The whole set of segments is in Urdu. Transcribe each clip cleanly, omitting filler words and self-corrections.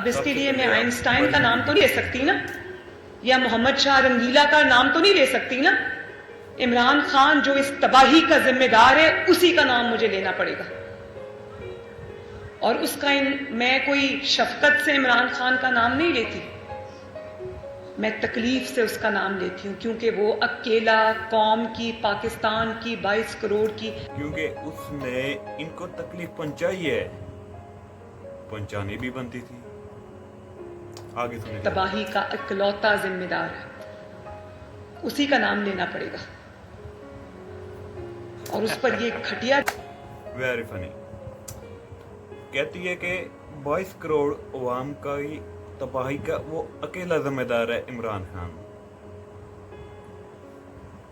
اب اس کے لیے میں آئنسٹائن کا نام تو نہیں لے سکتی نا, یا محمد شاہ رنگیلا کا نام تو نہیں لے سکتی نا. عمران خان جو اس تباہی کا ذمہ دار ہے اسی کا نام مجھے لینا پڑے گا. اور اس کا میں کوئی شفقت سے عمران خان کا نام نہیں لیتی, میں تکلیف سے اس کا نام لیتی ہوں, کیونکہ وہ اکیلا قوم کی, پاکستان کی 22 کروڑ کی, کیونکہ اس نے ان کو تکلیف پہنچائی ہے, پہنچانی بھی بنتی تھی. آگے سنیں, تباہی کا اکلوتا ذمہ دار ہے, اسی کا نام لینا پڑے گا. اور اس پر یہ کھٹیا ویری فنی کہتی ہے کہ 22 کروڑ عوام کا تباہی کا وہ اکیلا ذمہ دار ہے عمران خان.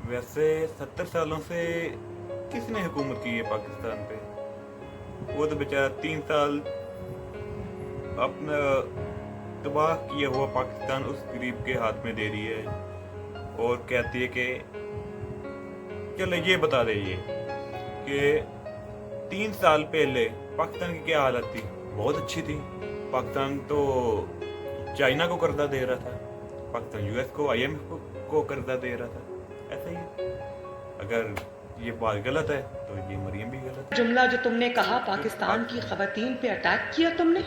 ویسے 70 سالوں سے کس نے حکومت کی ہے پاکستان پہ؟ وہ تو بیچارہ 3 سال اپنا تباہ کیا ہوا پاکستان اس غریب کے ہاتھ میں دے رہی ہے, اور کہتی ہے کہ چلے یہ بتا دئیے کہ 3 سال پہلے پاکستان کی کیا حالت تھی. بہت اچھی تھی. پاکستان تو چائنا کو قرضہ دے رہا تھا, پاکستان US کو, IMF کو قرضہ دے رہا تھا. ایسا ہی اگر یہ بات غلط ہے تو یہ مریم بھی غلط ہے. جملہ جو تم نے کہا پاکستان کی خواتین پہ اٹیک کیا تم نے,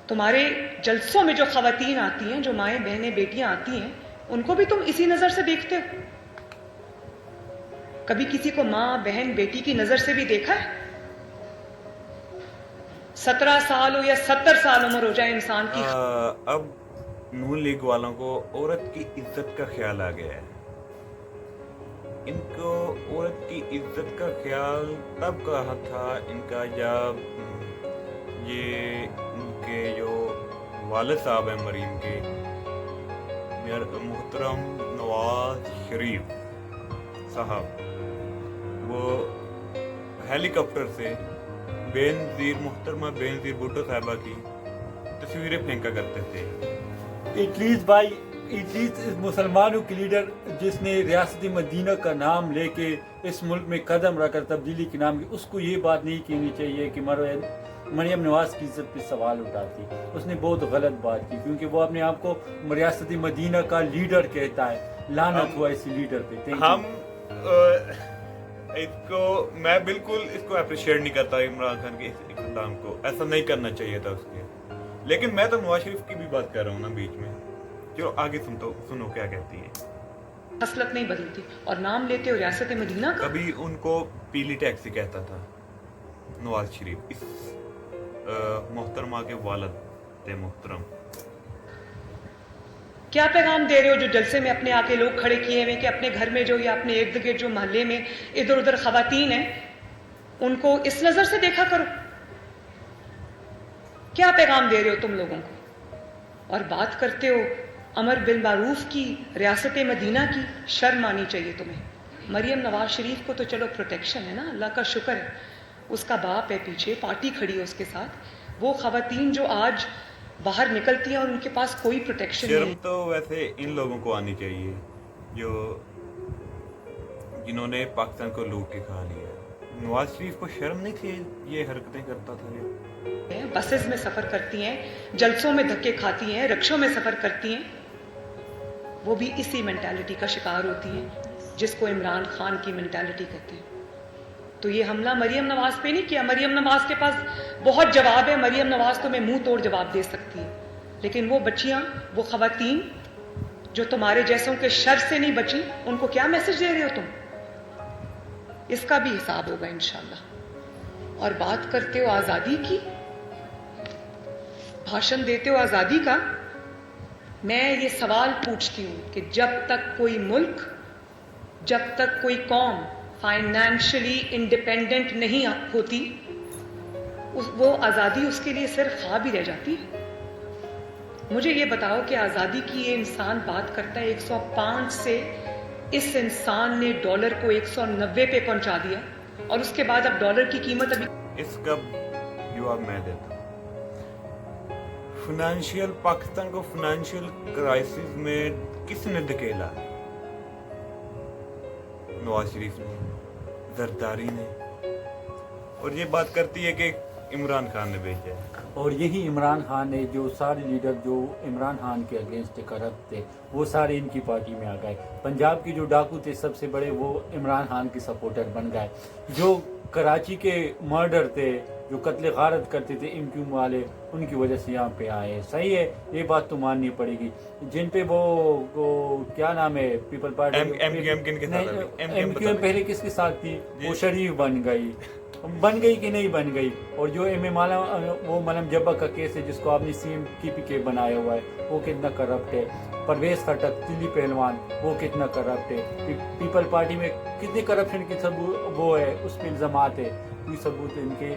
تمہارے جلسوں میں جو خواتین آتی ہیں, جو مائیں بہنیں بیٹیاں آتی ہیں, ان کو بھی تم اسی نظر سے دیکھتے ہو؟ کبھی کسی کو ماں بہن بیٹی کی نظر سے بھی دیکھا ہے؟ 17 سال ہو یا 70 سال عمر ہو جائے انسان کی. اب نون لیگ والوں کو عورت کی عزت کا خیال آ گیا ہے. ان کو عورت کی عزت کا خیال تب کہا تھا ان کا جب یہ ان کے جو والد صاحب ہیں مریم کے, محترم نواز شریف صاحب, وہ ہیلی کاپٹر سے محترمہ بینظیر بھٹو صاحبہ کی تصویریں پھینکا کرتے تھے. ادریس مسلمانوں کے لیڈر جس نے ریاست مدینہ کا نام لے کے اس ملک میں قدم رکھ کر تبدیلی کے نام کی, اس کو یہ بات نہیں کہنی چاہیے کہ مریم نواز کی عزت پہ سوال اٹھاتی. اس نے بہت غلط بات کی, کیونکہ وہ اپنے آپ کو ریاست مدینہ کا لیڈر کہتا ہے. لعنت ہوا اسی لیڈر پہ. ہم میں بالکل اس کو اپریشیٹ نہیں کرتا عمران خان کے اقدام کو, ایسا نہیں کرنا چاہیے تھا اس کے. لیکن میں تو نواز شریف کی بھی بات کر رہا ہوں نا بیچ میں. چلو آگے سنو کیا کہتی ہے. خصلت نہیں بدلتی, اور نام لیتے ہو ریاست مدینہ کا. کبھی ان کو پیلی ٹیکسی کہتا تھا نواز شریف, اس محترمہ کے والد تھے محترم. کیا پیغام دے رہے ہو جو جلسے میں اپنے آ کے لوگ کھڑے کیے ہوئے کہ اپنے گھر میں جو یا اپنے ارد گرد جو محلے میں ادھر ادھر خواتین ہیں ان کو اس نظر سے دیکھا کرو؟ کیا پیغام دے رہے ہو تم لوگوں کو؟ اور بات کرتے ہو امر بالمعروف کی, ریاست مدینہ کی. شرم آنی چاہیے تمہیں. مریم نواز شریف کو تو چلو پروٹیکشن ہے نا, اللہ کا شکر ہے, اس کا باپ ہے پیچھے, پارٹی کھڑی ہے اس کے ساتھ. وہ خواتین جو آج باہر نکلتی ہیں اور ان کے پاس کوئی پروٹیکشن نہیں. شرم تو ویسے ان لوگوں کو آنی چاہیے جنہوں نے پاکستان کو لوٹ کے کھا لیا. نواز شریف کو شرم نہیں تھی یہ حرکتیں کرتا تھا یہ. بسز میں سفر کرتی ہیں, جلسوں میں دھکے کھاتی ہیں, رکشوں میں سفر کرتی ہیں, وہ بھی اسی مینٹالٹی کا شکار ہوتی ہیں جس کو عمران خان کی مینٹالٹی کہتے ہیں. تو یہ حملہ مریم نواز پہ نہیں کیا. مریم نواز کے پاس بہت جواب ہے. مریم نواز تو میں منہ توڑ جواب دے سکتی ہے, لیکن وہ بچیاں, وہ خواتین جو تمہارے جیسوں کے شر سے نہیں بچی, ان کو کیا میسج دے رہے ہو تم؟ اس کا بھی حساب ہوگا انشاءاللہ. اور بات کرتے ہو آزادی کی, بھاشن دیتے ہو آزادی کا. میں یہ سوال پوچھتی ہوں کہ جب تک کوئی ملک, جب تک کوئی قوم فائنینشلی انڈیپینڈنٹ نہیں ہوتی, وہ آزادی اس کے لیے صرف خواب ہی رہ جاتی ہے. مجھے یہ بتاؤ کہ آزادی کی یہ انسان بات کرتا ہے 105 سے, اس انسان نے ڈالر کو 190 پہ پہنچا دیا, اور اس کے بعد اب ڈالر کی قیمت ابھی. اس کا جواب میں دیتا ہوں. پاکستان کو فائنینشیل کرائسس میں کس نے دھکیلا؟ نواز شریف نے, زرداری نے. اور یہ بات کرتی ہے کہ عمران خان نے بھیجا ہے. اور یہی عمران خان نے جو سارے لیڈر جو عمران خان کے اگینسٹ کرپٹ تھے وہ سارے ان کی پارٹی میں آ گئے. پنجاب کے جو ڈاکو تھے سب سے بڑے وہ عمران خان کے سپورٹر بن گئے. جو کراچی کے مرڈر تھے جو قتل غارت کرتے تھے ایم کیو والے ان کی وجہ سے یہاں پہ آئے. صحیح ہے, یہ بات تو ماننی پڑے گی. جن پہ وہ کیا نام ہے People Party M Q M پہلے کس کے ساتھ تھی, وہ شریف بن گئی کہ نہیں بن گئی. اور جو ایم اے وہ ملم جبہ کا کیس ہے جس کو آپ نے سی ایم کی پی کے بنایا ہوا ہے وہ کتنا کرپٹ ہے. پرویز خٹک دلی پہلوان وہ کتنا کرپٹ ہے. پیپل پارٹی میں کتنے کرپشن کے وہ ہے, اس پہ الزامات ہے. کوئی ثبوت ان کے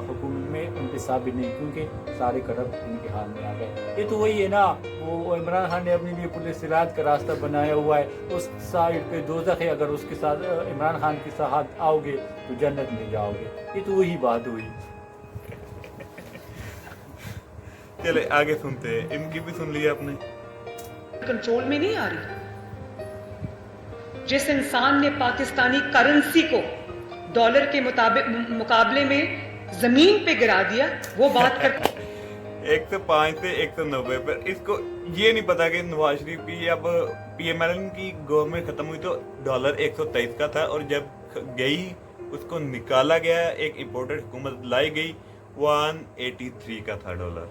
حکومت میں ان پہ ثابت نہیں کیونکہ سارے کرپٹ ان کے ہاتھ میں آ گئے. یہ تو وہی ہے نا, وہ عمران خان نے اپنے لیے پولیس رات کا راستہ بنایا ہوا ہے. اس سائڈ پہ دوزخ ہے, اگر اس کے ساتھ عمران خان کے ساتھ آؤ گے تو جنت میں جاؤ گے. یہ تو وہی بات ہوئی. چلے آگے سنتے ہیں, ان کی بھی سن لیا آپ نے. کنٹرول میں نہیں آ رہی. جس انسان نے پاکستانی کرنسی کو ڈالر کے مقابلے میں زمین پہ گرا دیا وہ بات کرتا 105 سے 190 پر. اس کو یہ نہیں پتا کہ نواز شریف کی اب پی ایم ایل این کی گورنمنٹ ختم ہوئی تو ڈالر 123 کا تھا, اور جب گئی اس کو نکالا گیا, ایک امپورٹڈ حکومت لائی گئی 183 کا تھا ڈالر.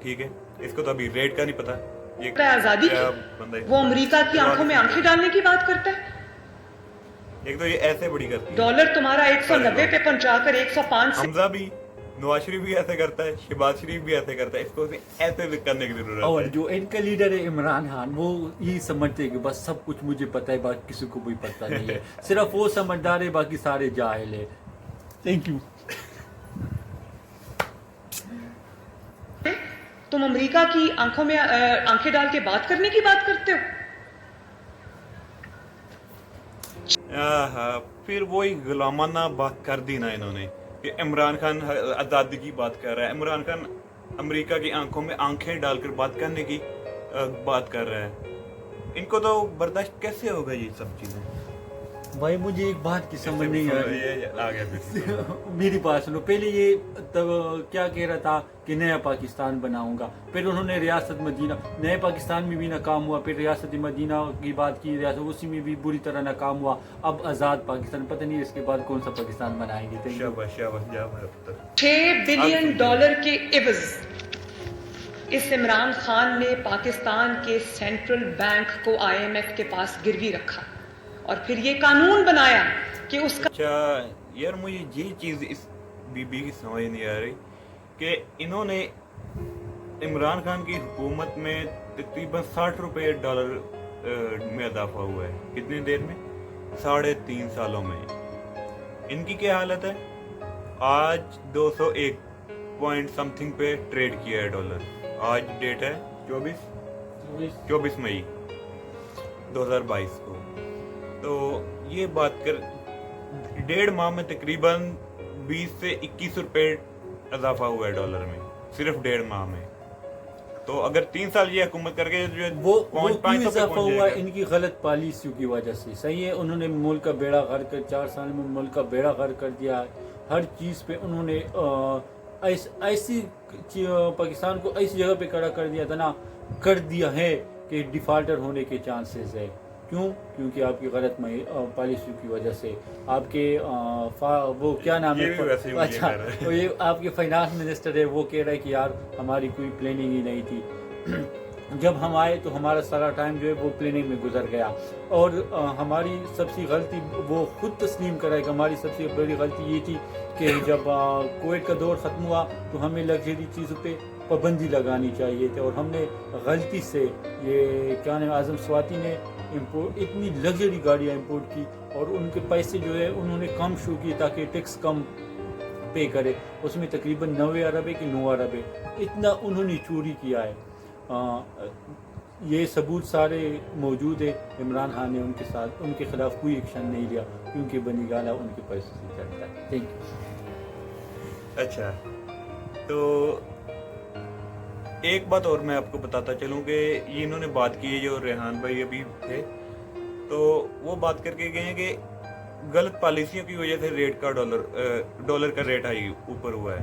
ٹھیک ہے, اس کو تو ابھی ریٹ کا نہیں پتا. یہ آزادی کی وہ امریکہ کی آنکھوں میں آنکھیں ڈالنے کی بات کرتا ہے. ایک تو یہ ایسے بڑی کرتی ہے, ڈالر تمہارا 190 پہ پہنچا کر 105 سے. حمزہ بھی, نواز شریف بھی ایسے کرتا ہے, شہباز شریف بھی ایسے کرتا ہے. اس کو ایسے کرنے کی ضرورت ہے. اور جو ان کا لیڈر ہے عمران خان وہ یہی سمجھتے ہیں کہ بس سب کچھ مجھے پتہ ہے, باقی کسی کو کوئی پتہ نہیں ہے. صرف وہ سمجھدار ہے, باقی سارے جاہل ہے. Thank you. تم امریکہ کی آنکھوں میں آنکھیں ڈال کے بات کرنے کی بات کرتے ہو. پھر وہی غلامانہ بات کر دی نا انہوں نے کہ عمران خان آزادی کی بات کر رہا ہے. عمران خان امریکہ کی آنکھوں میں آنکھیں ڈال کر بات کرنے کی بات کر رہا ہے. ان کو تو برداشت کیسے ہوگا یہ سب چیزیں. بھائی مجھے ایک بات کی سمجھ نہیں آ رہی. رہی. میری بات سنو. پہلے یہ کیا کہہ رہا تھا کہ نیا پاکستان بناؤں گا, پھر انہوں نے ریاست مدینہ, نئے پاکستان میں بھی ناکام ہوا, پھر ریاست مدینہ کی بات کی, ریاست اسی میں بھی بری طرح ناکام ہوا. اب آزاد پاکستان, پتہ نہیں اس کے بعد کون سا پاکستان بنائیں گے. 6 بلین ڈالر کے عوض اس عمران خان نے پاکستان کے سینٹرل بینک کو آئی ایم ایف کے پاس گروی رکھا اور پھر یہ قانون بنایا کہ اس کا. اچھا یار, مجھے یہ چیز اس بی بی کی سمجھ نہیں آ رہی کہ انہوں نے عمران خان کی حکومت میں تقریباً 60 روپے ڈالر میں اضافہ ہوا ہے. کتنی دیر میں؟ 3.5 سالوں میں. ان کی کیا حالت ہے؟ آج 201 پوائنٹ سم تھنگ پہ ٹریڈ کیا ہے ڈالر. آج ڈیٹ ہے 24 مئی 2022 کو. تو یہ بات کر 1.5 ماہ میں تقریباً 20 سے 21 روپے اضافہ ہوا ہے ڈالر میں, صرف 1.5 ماہ میں. تو اگر 3 سال یہ حکومت کر کے وہ کیوں اضافہ ہوا, ان کی غلط پالیسیوں کی وجہ سے. صحیح ہے, انہوں نے ملک کا بیڑا غرق کر 4 سال میں ملک کا بیڑا غرق کر دیا. ہر چیز پہ انہوں نے ایسی پاکستان کو ایسی جگہ پہ کھڑا کر دیا تھا نا, کر دیا ہے کہ ڈیفالٹر ہونے کے چانسز ہے. کیوں؟ کیونکہ آپ کی غلط پالیسیوں کی وجہ سے. آپ کے وہ کیا نام ہے, اچھا یہ آپ کے فائنانس منسٹر ہے, وہ کہہ رہا ہے کہ یار ہماری کوئی پلاننگ ہی نہیں تھی. جب ہم آئے تو ہمارا سارا ٹائم جو ہے وہ پلاننگ میں گزر گیا. اور ہماری سب سے غلطی وہ خود تسلیم کرا ہے کہ ہماری سب سے بڑی غلطی یہ تھی کہ جب کووڈ کا دور ختم ہوا تو ہمیں لگژری چیزوں پہ پابندی لگانی چاہیے تھی. اور ہم نے غلطی سے یہ کیا نام اعظم سواتی نے اتنی لگژری گاڑیاں امپورٹ کی اور ان کے پیسے جو ہے انہوں نے کم شو کیے تاکہ ٹیکس کم پے کرے. اس میں تقریباً 90 ارب ہے کہ 9 ارب ہے, اتنا انہوں نے چوری کیا ہے. یہ ثبوت سارے موجود ہے. عمران خان نے ان کے خلاف کوئی ایکشن نہیں لیا کیونکہ بنی گالا ان کے پیسے سے چلتا ہے. Thank you. اچھا, تو ایک بات اور میں آپ کو بتاتا چلوں کہ یہ انہوں نے بات کی ہے, جو ریحان بھائی ابھی تھے تو وہ بات کر کے گئے ہیں کہ غلط پالیسیوں کی وجہ سے ریٹ کا ڈالر کا ریٹ ہائی اوپر ہوا ہے.